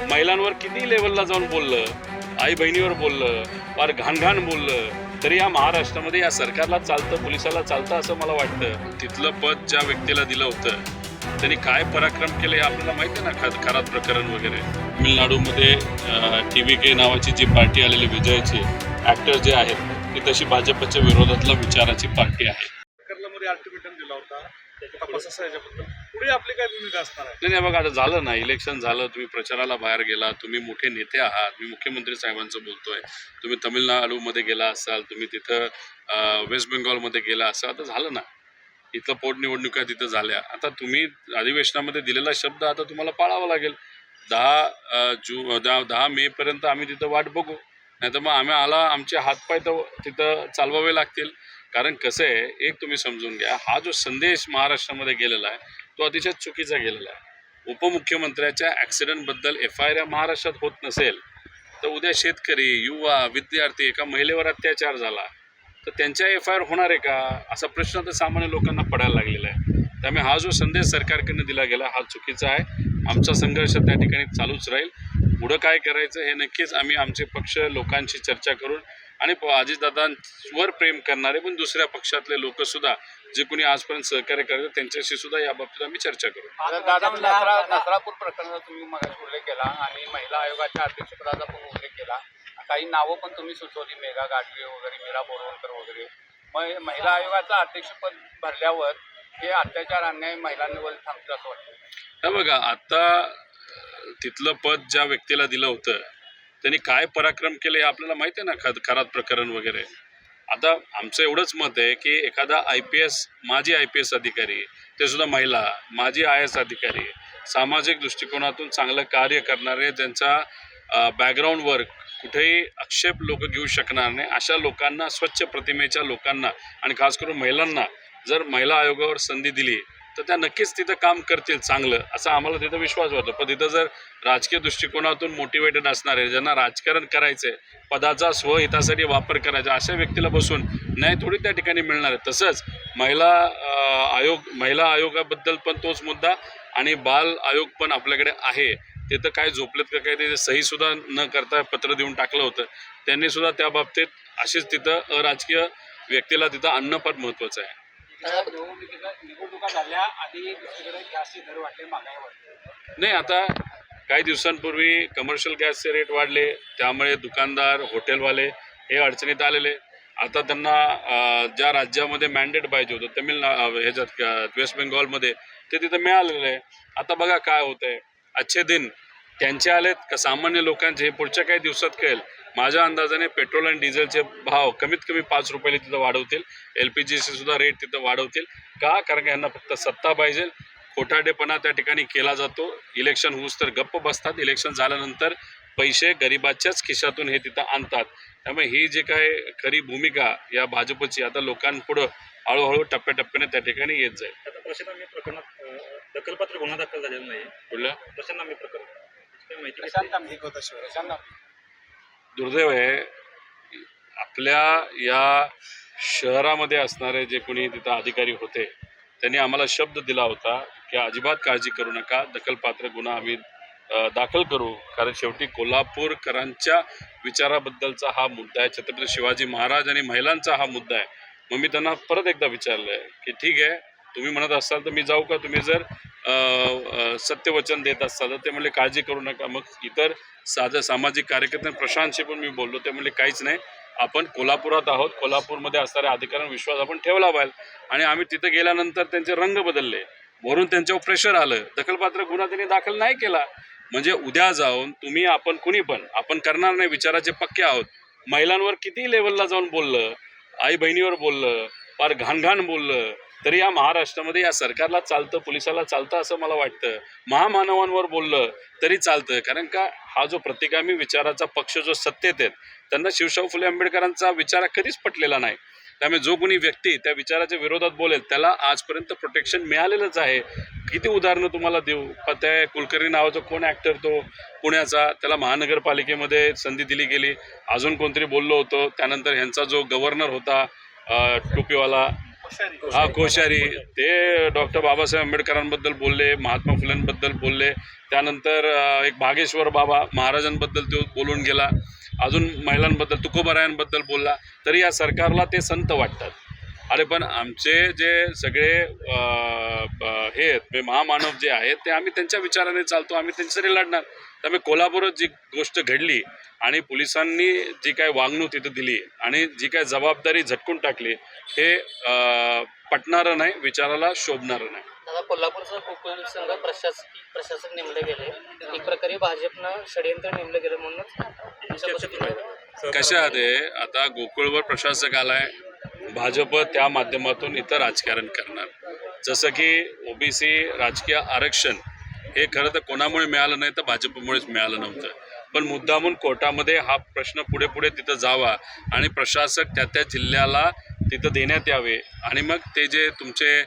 महिलांवर किती लेवलला जाऊन बोललं, आई बहिणीवर बोललं, फार घाण बोललं, तरी या महाराष्ट्रामध्ये या सरकारला चालतं, पोलिसाला चालतं असं मला वाटतं. तिथलं पद ज्या व्यक्तीला दिलं होतं त्यांनी काय पराक्रम केले हे आपल्याला माहिती आहे ना, खरात प्रकरण वगैरे. तामिळनाडूमध्ये TVK नावाची जी पार्टी आलेली विजयाची ॲक्टर जे आहेत ती तशी भाजपच्या विरोधातला विचाराची पार्टी आहे. मध्ये अल्टिमेटम दिला होता त्याच्या तपासाचा याच्याबद्दल पुढे आपली काय भूमिका असणार आहे? नाही बघा, आता झालं ना, इलेक्शन झालं, तुम्ही प्रचाराला बाहेर गेला, तुम्ही मोठे नेते आहात, मी मुख्यमंत्री साहेबांचं बोलतोय, तुम्ही तमिळनाडूमध्ये गेला असाल, तुम्ही तिथं वेस्ट बेंगॉलमध्ये गेला असाल, आता झालं ना, इथलं पोटनिवडणुका तिथं झाल्या. आता तुम्ही अधिवेशनामध्ये दिलेला शब्द आता तुम्हाला पाळावा लागेल. 10 मेपर्यंत आम्ही तिथं वाट बघू, नाही तर मग आमचे हातपाय तर तिथं चालवावे लागतील. कारण कसं आहे, एक तुम्ही समजून घ्या, हा जो संदेश महाराष्ट्रामध्ये गेलेला आहे तो अतिशय चुकीचा गेलेला आहे. उपमुख्यमंत्र्याच्या ॲक्सिडेंटबद्दल FIR या महाराष्ट्रात होत नसेल तर उद्या शेतकरी, युवा, विद्यार्थी, एका महिलेवर अत्याचार झाला तर त्यांच्या FIR होणार आहे का, असा प्रश्न तर सामान्य लोकांना पडायला लागलेला आहे. त्यामुळे हा जो संदेश सरकारकडनं दिला गेला हा चुकीचा आहे. आमचा संघर्ष त्या ठिकाणी चालूच राहील. पुढं काय करायचं हे नक्कीच आम्ही आमचे पक्ष लोकांशी चर्चा करून आणि अजितदादांवर प्रेम करणारे पण दुसऱ्या पक्षातले लोकसुद्धा जे कोणी आजपर्यंत सहकार्य करतात त्यांच्याशी सुद्धा याबाबतीत आम्ही चर्चा करू. दादा, नसरापूर प्रकरणाचा तुम्ही मगाशी उल्लेख केला आणि महिला आयोगाच्या अध्यक्षपदाचा पण उल्लेख केला. काही नावं पण तुम्ही सुचवली, मेघा गाडगे वगैरे, मीरा बोरवणकर वगैरे. मग महिला आयोगाचं अध्यक्षपद भरल्यावर हे अत्याचार, अन्याय महिलांवर थांबतं असं वाटतं? हे बघा, आता तिथलं पद ज्या व्यक्तीला दिलं होतं त्यांनी काय पराक्रम केले हे आपल्याला माहिती आहे ना, खरात प्रकरण वगैरे. आता आमचं एवढंच मत आहे की एखादा माजी IPS अधिकारी, ते सुद्धा महिला, माजी IAS अधिकारी, सामाजिक दृष्टिकोनातून चांगलं कार्य करणारे, त्यांचा बॅकग्राऊंडवर कुठेही आक्षेप लोक घेऊ शकणार नाही, अशा लोकांना, स्वच्छ प्रतिमेच्या लोकांना आणि खास करून महिलांना जर महिला आयोगावर संधी दिली तर त्या नक्कीच तिथं काम करतील चांगलं, असा आम्हाला तिथं विश्वास वाटतो. पण तिथं जर राजकीय दृष्टिकोनातून मोटिवेटेड असणारे, ज्यांना राजकारण करायचं आहे, पदाचा स्वहितासाठी वापर करायचा, अशा व्यक्तीला बसून न्याय थोडी त्या ठिकाणी मिळणार आहे. तसंच महिला आयोगाबद्दल पण तोच मुद्दा आणि बाल आयोग पण आपल्याकडे आहे. ते तर काय झोपलेत का काय, ते सहीसुद्धा न करता पत्र देऊन टाकलं होतं. त्यांनी सुद्धा त्या बाबतीत अशीच तिथं अराजकीय व्यक्तीला तिथं आणणं पण महत्त्वाचं आहे. निवडणुका झाल्या आधी दुसरीकडे गॅसचे दर वाढले, महागाई वाढली. नाही, आता काही दिवसांपूर्वी कमर्शियल गॅसचे रेट वाढले, त्यामुळे दुकानदार, हॉटेलवाले हे अडचणीत आलेले. आता त्यांना ज्या राज्यामध्ये मॅन्डेट पाहिजे होतं, वेस्ट बेंगॉलमध्ये, ते तिथं मिळालेलं आहे. आता बघा काय होतं आहे, अच्छे दिन त्यांचे आलेत का सामान्य लोकांचे हे पुढच्या काही दिवसात कळेल. माझ्या अंदाजाने पेट्रोल आणि डिझेलचे भाव कमीत कमी 5 रुपयाला तिथं वाढवतील. LPGचे सुद्धा रेट तिथं वाढवतील. का? कारण की यांना फक्त सत्ता पाहिजे. खोटारडेपणा त्या ठिकाणी केला जातो. इलेक्शन होऊस तर गप्प बसतात, इलेक्शन झाल्यानंतर पैसे गरिबाच्याच खिशातून हे तिथं आणतात. त्यामुळे ही जी काय खरी भूमिका या भाजपची आता लोकांपुढं हळूहळू टप्प्याटप्प्याने त्या ठिकाणी येत जाईल. आता प्रशांत प्रकरणात दखलपात्र गुन्हा दाखल झालेला नाही. कुठल्या प्रशांत प्रकरण दुर्दैव आहे, आपल्या या शहरामध्ये असणारे जे कोणी तिथं अधिकारी होते त्यांनी आम्हाला शब्द दिला होता की अजिबात काळजी करू नका, दखलपात्र गुन्हा आम्ही दाखल करू. कारण शेवटी कोल्हापूरकरांच्या विचाराबद्दलचा हा मुद्दा आहे, छत्रपती शिवाजी महाराज आणि महिलांचा हा मुद्दा आहे. मग मी त्यांना परत एकदा विचारलं आहे की ठीक आहे, तुम्ही म्हणत असाल तर मी जाऊ का, तुम्ही जर सत्यवचन देत असाल तर. ते म्हणले काळजी करू नका. मग इतर सामाजिक कार्यकर्ते प्रशांतशी पण मी बोललो, ते म्हणले काहीच नाही, आपण कोल्हापुरात आहोत, कोल्हापूरमध्ये असणाऱ्या अधिकाऱ्यांवर विश्वास आपण ठेवला पाहिजे. आणि आम्ही तिथं गेल्यानंतर त्यांचे रंग बदलले, वरून त्यांच्यावर प्रेशर आलं, दखलपात्र गुन्हा त्यांनी दाखल नाही केला. म्हणजे उद्या जाऊन तुम्ही, आपण कुणी पण, आपण करणार नाही, विचाराचे पक्के आहोत. महिलांवर किती लेवलला जाऊन बोललं, आई बहिणीवर बोललं, फार घाण बोललं, तरी या महाराष्ट्रामध्ये या सरकारला चालतं, पोलिसाला चालतं असं मला वाटतं. महामानवांवर बोललं तरी चालतं. कारण का, हा जो प्रतिगामी विचाराचा पक्ष जो सत्तेत आहेत त्यांना शिवशाहू फुले आंबेडकरांचा विचार कधीच पटलेला नाही. त्यामुळे जो कोणी व्यक्ती त्या विचाराच्या विरोधात बोलेल त्याला आजपर्यंत प्रोटेक्शन मिळालेलंच आहे. किती उदाहरणं तुम्हाला देऊ. त्या कुलकर्णी नावाचा कोण ॲक्टर, तो पुण्याचा, त्याला महानगरपालिकेमध्ये संधी दिली गेली. अजून कोणतरी बोललो होतो. त्यानंतर ह्यांचा जो गव्हर्नर होता टोपीवाला, हा कोश्यारी ते डॉक्टर बाबासाहेब आंबेडकरांबद्दल बोलले, महात्मा फुलेंबद्दल बोलले, त्यानंतर एक भागेश्वर बाबा महाराजांबद्दल तो बोलून गेला, अजून महिलांबद्दल तुकोबारायांबद्दल बोलला. तरी या सरकारला ते संत वाटतात. अरे पण आमचे जे सगळे हे आहेत महामानव जे आहेत ते आम्ही त्यांच्या विचाराने चालतो, आम्ही त्यांच्यासाठी लढणार. त्यामुळे कोल्हापुरात जी गोष्ट घडली आणि पोलिसांनी जी काय वागणूक तिथं दिली आणि जी काय जबाबदारी झटकून टाकली हे पटणारं नाही, विचाराला शोभणारं नाही. दादा, कोल्हापूरचं गोकुळ संघ प्रशासक नेमले गेले, एक प्रकारे भाजपनं षडयंत्र नेमलं गेलं म्हणूनच कशा आहे आता गोकुळवर प्रशासक आलाय, भाजप त्या माध्यमातून इथं राजकारण करणार. जसं की ओबीसी राजकीय आरक्षण हे खरं तर कोणामुळे मिळालं नाही तर भाजपमुळेच मिळालं नव्हतं. पण मुद्दामून कोर्टामध्ये हा प्रश्न पुढे पुढे तिथं जावा आणि प्रशासक त्या जिल्ह्याला तिथं देण्यात यावे आणि मग ते जे तुमचे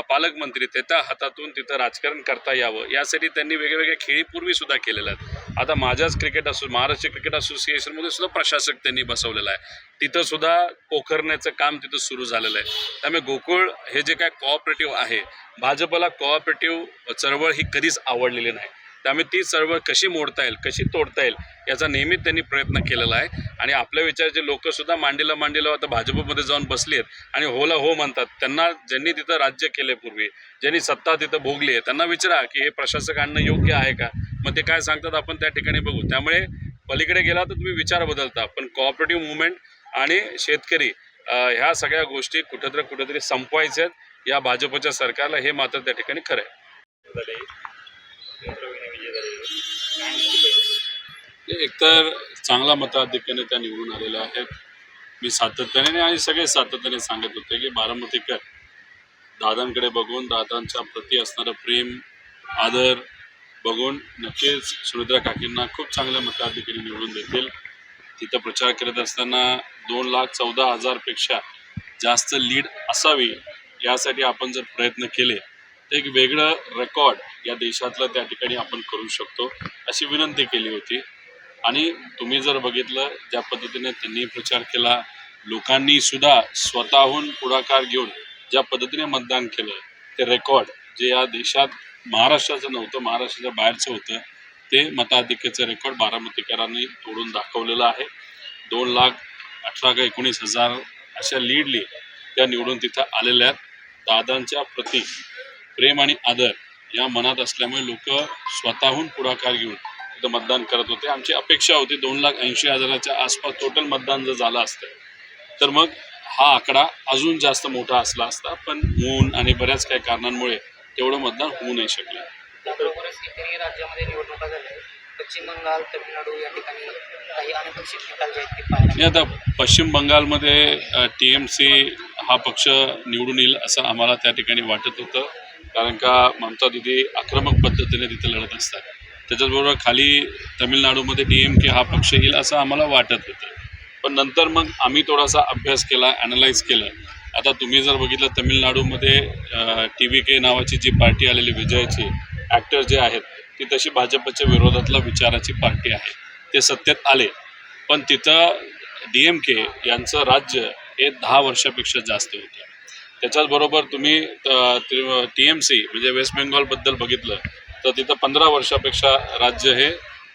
पालकमंत्री त्याच्या हातातून तिथं राजकारण करता यावं यासाठी त्यांनी वेगवेगळ्या खेळी पूर्वीसुद्धा केलेल्या आहेत. आता माझ्याच महाराष्ट्र क्रिकेट असोसिएशनमध्ये सुद्धा प्रशासक त्यांनी बसवलेला आहे, तिथं सुद्धा पोखरण्याचं काम तिथं सुरू झालेलं आहे. त्यामुळे गोकुळ हे जे काय कोऑपरेटिव्ह आहे, भाजपला कोऑपरेटिव्ह चळवळ ही कधीच आवडलेली नाही. त्यामुळे ती चळवळ कशी मोडता येईल, कशी तोडता येईल याचा नेहमीच त्यांनी प्रयत्न केलेला आहे. आणि आपल्या विचाराचे लोकसुद्धा मांडीला आता भाजपमध्ये जाऊन बसली आहेत आणि होला हो म्हणतात. त्यांना ज्यांनी तिथं राज्य केले पूर्वी, ज्यांनी सत्ता तिथं भोगली आहे, त्यांना विचारा की हे प्रशासक आणणं योग्य आहे का, मग ते काय सांगतात आपण त्या ठिकाणी बघू. त्यामुळे पलीकडे गेला तर तुम्ही विचार बदलता, पण कोऑपरेटिव्ह मुवमेंट आणि शेतकरी ह्या सगळ्या गोष्टी कुठेतरी संपवायच्या आहेत या भाजपच्या सरकारला, हे मात्र त्या ठिकाणी खरं आहे. एकतर चांगला मताधिक्याने त्या निवडून आलेल्या आहेत. मी सातत्याने आणि सगळे सातत्याने सांगत होते की बारामतीकर दादांकडे बघून, दादांच्या प्रती असणारं प्रेम आदर बघून नक्कीच सुनित्रा काकींना खूप चांगल्या मताधिक्याने निवडून देतील. तिथं प्रचार करत असताना 2,14,000पेक्षा जास्त लीड असावी यासाठी आपण जर प्रयत्न केले तर एक वेगळं रेकॉर्ड या देशातलं त्या ठिकाणी आपण करू शकतो अशी विनंती केली होती. आणि तुम्ही जर बघितलं ज्या पद्धतीने त्यांनी प्रचार केला, लोकांनी सुद्धा स्वतःहून पुढाकार घेऊन ज्या पद्धतीने मतदान केलं, ते रेकॉर्ड जे या देशात महाराष्ट्राचं नव्हतं, महाराष्ट्राच्या बाहेरचं होतं, ते मताधिक्याचं रेकॉर्ड बारामतीकरांनी तोडून दाखवलेलं आहे. 2,18,000 का 19,000 अशा लीडली त्या निवडून तिथं आलेल्या आहेत. दादांच्या प्रती प्रेम आणि आदर या मनात असल्यामुळे लोक स्वतःहून पुढाकार घेऊन तिथं मतदान करत होते. आमची अपेक्षा होती 2,80,000च्या आसपास टोटल मतदान जर झालं असतं तर मग हा आकडा अजून जास्त मोठा असला असता, पण ऊन आणि बऱ्याच काही कारणांमुळे तेवढं मतदान होऊ नाही शकलं. त्याबरोबरच इतरही राज्यामध्ये निवडणुका झाल्या, पश्चिम बंगाल, तामिळनाडू या ठिकाणी काही अनपेक्षित निकाल जे आहेत ते पाहायला. आता पश्चिम बंगालमध्ये TMC हा पक्ष निवडून येईल असं आम्हाला त्या ठिकाणी वाटत होतं, कारण का ममता दिदी आक्रमक पद्धतीने तिथे लढत असतात. त्याच्याचबरोबर खाली तामिळनाडूमध्ये DMK हा पक्ष येईल असं आम्हाला वाटत होतं. पण नंतर मग आम्ही थोडासा अभ्यास केला, ॲनलाईज केलं. आता तुम्ही जर बघितलं तामिळनाडूमध्ये TVK नावाची जी पार्टी आलेली विजयची ॲक्टर जे आहेत ती तशी भाजपच्या विरोधातला विचाराची पार्टी आहे, ते सत्तेत आले. पण तिथं DMK यांचं राज्य हे 10 वर्षापेक्षा जास्त होतं. त्याच्याचबरोबर तुम्ही TMC म्हणजे वेस्ट बेंगॉलबद्दल बघितलं तर तिथं 15 वर्षापेक्षा राज्य हे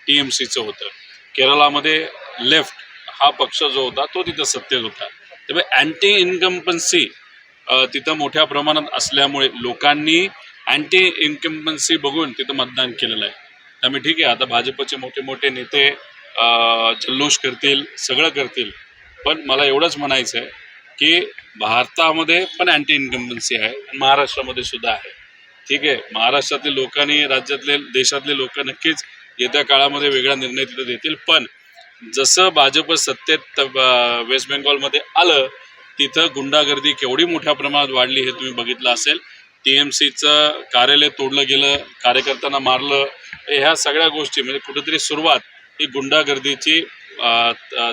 TMCचं होतं. केरळामध्ये लेफ्ट हा पक्ष जो होता तो तिथं सत्तेत होता. त्यामुळे अँटी इन्कम्पन्सी तिथं मोठ्या प्रमाणात असल्यामुळे लोकांनी अँटी इन्कम्पन्सी बघून तिथं मतदान केलेलं आहे. त्यामुळे ठीक आहे, आता भाजपचे मोठे मोठे नेते जल्लोष करतील, सगळं करतील, पण मला एवढंच म्हणायचं आहे की भारतामध्ये पण अँटी इन्कम्पन्सी आहे आणि महाराष्ट्रामध्ये सुद्धा आहे. ठीक आहे, महाराष्ट्रातील लोकांनी, राज्यातले, देशातले लोक नक्कीच येत्या काळामध्ये वेगळा निर्णय तिथं देतील. पण जसं भाजप सत्तेत वेस्ट बेंगॉलमध्ये आलं तिथं गुंडागर्दी केवढी मोठ्या प्रमाणात वाढली हे तुम्ही बघितलं असेल. TMCचं कार्यालय तोडलं गेलं, कार्यकर्त्यांना मारलं, ह्या सगळ्या गोष्टी म्हणजे कुठेतरी सुरुवात ही गुंडागर्दीची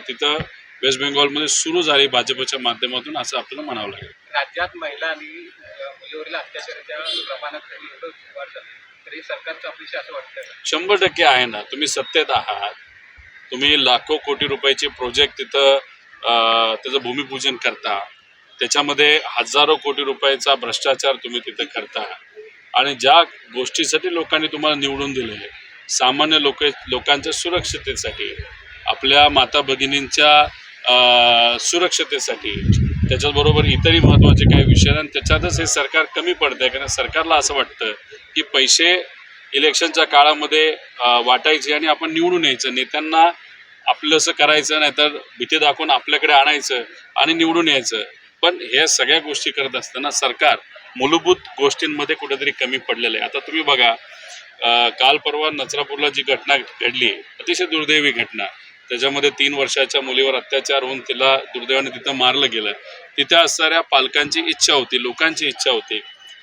तिथं वेस्ट बेंगॉलमध्ये सुरू झाली भाजपच्या माध्यमातून असं आपल्याला म्हणावं लागेल. राज्यात महिला आणि मुलीवरील अत्याचाराच्या प्रमाणात एवढं वाढ झाली तरी सरकारचं अपेक्षित असं वाटतं 100% आहे ना. तुम्ही सत्तेत आहात, तुम्ही लाखो कोटी रुपयाचे प्रोजेक्ट तिथं त्याचं भूमिपूजन करता, त्याच्यामध्ये हजारो कोटी रुपयाचा भ्रष्टाचार तुम्ही तिथं करता आणि ज्या गोष्टीसाठी लोकांनी तुम्हाला निवडून दिलं आहे, सामान्य लोकांच्या सुरक्षिततेसाठी, आपल्या माता भगिनींच्या सुरक्षतेसाठी, त्याच्याचबरोबर इतरही महत्त्वाचे काही विषय आणि त्याच्यातच हे सरकार कमी पडतं आहे. कारण सरकारला असं वाटतं की पैसे इलेक्शनच्या काळामध्ये वाटायचे आणि आपण निवडून यायचं, नेत्यांना आपलं असं करायचं, नाहीतर भीती दाखवून आपल्याकडे आणायचं आणि निवडून यायचं. पण हे सगळ्या गोष्टी करत असताना सरकार मूलभूत गोष्टींमध्ये कुठेतरी कमी पडलेलं आहे. आता तुम्ही बघा, काल परवा नचरापूरला जी घटना घडली, अतिशय दुर्दैवी घटना, त्याच्यामध्ये 3 वर्षाच्या मुलीवर अत्याचार होऊन तिला दुर्दैवाने तिथं मारलं गेलं. तिथे असणाऱ्या पालकांची इच्छा होती, लोकांची इच्छा होती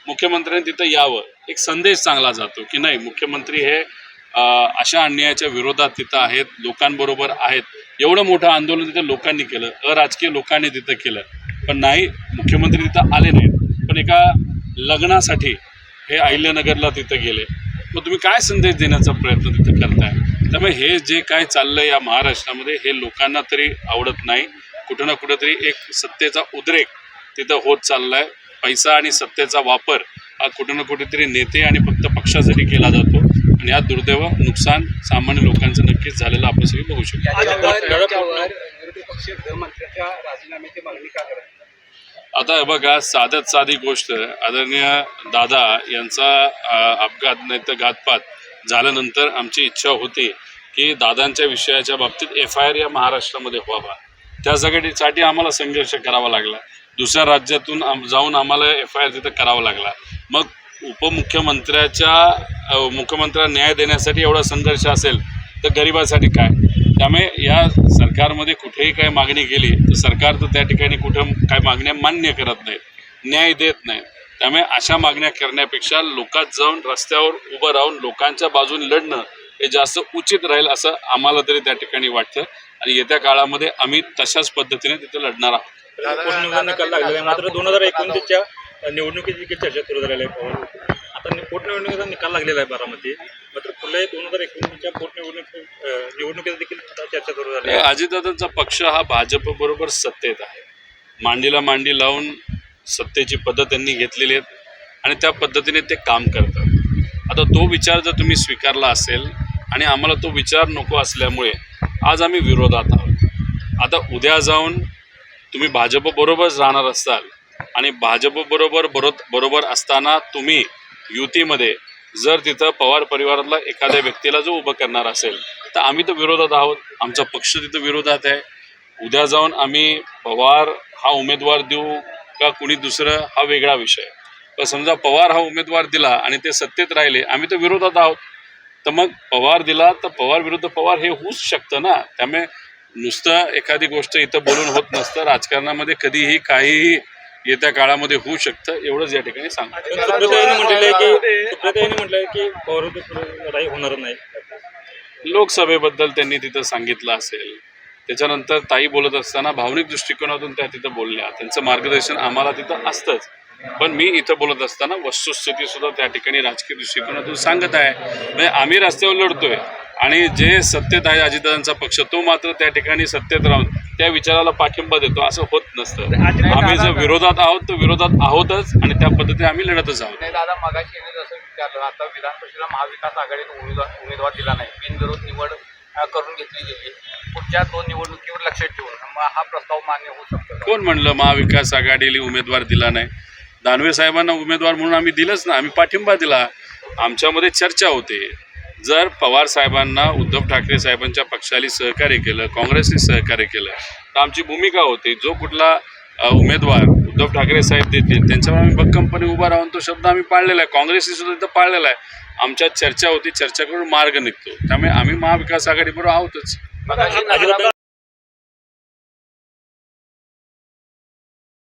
मुख्यमंत्र्यांनी तिथं यावं. एक संदेश चांगला जातो की नाही, मुख्यमंत्री हे अशा अन्यायाच्या विरोधात तिथं आहेत, लोकांबरोबर आहेत. एवढं मोठं आंदोलन तिथं लोकांनी केलं, अराजकीय लोकांनी तिथं केलं, पण नाही, मुख्यमंत्री तिथं आले नाहीत. पण एका लग्नासाठी हे अहिल्यानगरला तिथं गेले. मग तुम्ही काय संदेश देण्याचा प्रयत्न तिथं करताय? त्यामुळे हे जे काय चाललं या महाराष्ट्रामध्ये हे लोकांना तरी आवडत नाही. कुठं ना कुठंतरी एक सत्तेचा उद्रेक तिथं होत चालला आहे. पैसा आणि सत्तेचा वापर हा कुठं ना कुठेतरी नेते आणि फक्त पक्षासाठी केला जातो आणि या दुर्दैव नुकसान सामान्य लोकांचं नक्कीच झालेलं आपण सगळी बघू शकतो. विरोधी पक्ष गृहमंत्र्यांच्या राजीनाम्याची मागणी का करत? आता बघा, साध्यात साधी गोष्ट, आदरणीय दादा यांचा अपघात नाही तर घातपात झाल्यानंतर आमची इच्छा होती की दादांच्या विषयाच्या बाबतीत FIR या महाराष्ट्रामध्ये व्हावा. त्यासाठी आम्हाला संघर्ष करावा लागला. दुसऱ्या राज्यातून जाऊन आम्हाला FIR तिथं करावा लागला. मग मुख्यमंत्र्यांना न्याय देण्यासाठी एवढा संघर्ष असेल तर गरिबासाठी काय? त्यामुळे या सरकारमध्ये कुठेही काय मागणी केली तर सरकार तर त्या ठिकाणी कुठं काय मागण्या मान्य करत नाहीत, न्याय देत नाहीत. त्यामुळे अशा मागण्या करण्यापेक्षा लोकात जाऊन रस्त्यावर उभं राहून लोकांच्या बाजूने लढणं हे जास्त उचित राहील असं आम्हाला तरी त्या ठिकाणी वाटतं आणि येत्या काळामध्ये आम्ही तशाच पद्धतीने तिथे लढणार आहोत. पोटनिवडणुकीचा निकाल लागलेला आहे, मात्र 2029च्या निवडणुकीची देखील चर्चा सुरू झालेली आहे. आता पोटनिवडणुकीचा निकाल लागलेला आहे बारामती, मात्र पुढे 2029च्या निवडणुकीचा देखील चर्चा सुरू झाली आहे. अजितदादांचा पक्ष हा भाजप बरोबर सत्तेत आहे. मांडीला मांडी लावून सत्तेची पद्धत त्यांनी घेतलेली आहे आणि त्या पद्धतीने ते काम करतात. आता तो विचार जर तुम्ही स्वीकारला असेल आणि आम्हाला तो विचार नको असल्यामुळे आज आम्ही विरोधात आहोत. आता उद्या जाऊन तुम्ही भाजपबरोबरच राहणार असाल आणि भाजपबरोबर असताना तुम्ही युतीमध्ये जर तिथं पवार परिवारातला एखाद्या व्यक्तीला जो उभं करणार असेल तर आम्ही तर विरोधात आहोत. आमचा पक्ष तिथं विरोधात आहे. उद्या जाऊन आम्ही पवार हा उमेदवार देऊ का कुणी दुसरं हा वेगळा विषय. पण समजा पवार हा उमेदवार दिला आणि ते सत्तेत राहिले, आम्ही तर विरोधात आहोत. तर मग पवार दिला तर पवार विरुद्ध पवार हे होऊच शकतं ना. त्यामुळे नुसतं एखादी गोष्ट इथं बोलून होत नसतं. राजकारणामध्ये कधीही काहीही येत्या काळामध्ये होऊ शकतं, एवढंच या ठिकाणी सांगतो. सुप्रियाताईंनी म्हटलंय की पवार लढाई होणार नाही. लोकसभेबद्दल त्यांनी तिथं सांगितलं असेल. त्याच्यानंतर ताई बोलत असताना भावनिक दृष्टिकोनातून त्या तिथं बोलल्या, त्यांचं मार्गदर्शन आम्हाला तिथं असतंच. पण मी इथं बोलत असताना वस्तुस्थितीसुद्धा त्या ठिकाणी राजकीय दृष्टिकोनातून सांगत आहे. म्हणजे आम्ही रस्त्यावर लढतोय आणि जे सत्तेत आहे अजितदादांचा पक्ष तो मात्र त्या ठिकाणी सत्तेत राहून त्या विचाराला पाठिंबा देतो, असं होत नसतं. आम्ही जर विरोधात आहोत तर विरोधात आहोतच आणि त्या पद्धतीने आम्ही लढतच आहोत. नाही दादा, मगाशी जसं विचारलं, आता विधान परिषदेला महाविकास आघाडीत उमेदवार दिला नाही, बिनविरोध निवड करून घेतली गेली. पुढच्या 2 निवडणुकीवर लक्ष ठेवून मग हा प्रस्ताव मान्य होऊ शकतो? कोण म्हणलं महाविकास आघाडीला उमेदवार दिला नाही? दानवे साहेबांना उमेदवार म्हणून आम्ही दिलंच ना, आम्ही पाठिंबा दिला. आमच्यामध्ये चर्चा होते. जर पवार साहेबांना उद्धव ठाकरे साहेबांच्या पक्षाला सहकार्य केलं, काँग्रेसने सहकार्य केलं तर आमची भूमिका होती जो कुठला उमेदवार उद्धव ठाकरे साहेब देतील त्यांच्यावर आम्ही भक्कमपणे उभा राहून तो शब्द आम्ही पाळलेला आहे. काँग्रेसने सुद्धा तिथं पाळलेला आहे. आमच्यात चर्चा होती, चर्चा करून मार्ग निघतो. त्यामुळे आम्ही महाविकास आघाडीबरोबर आहोतच.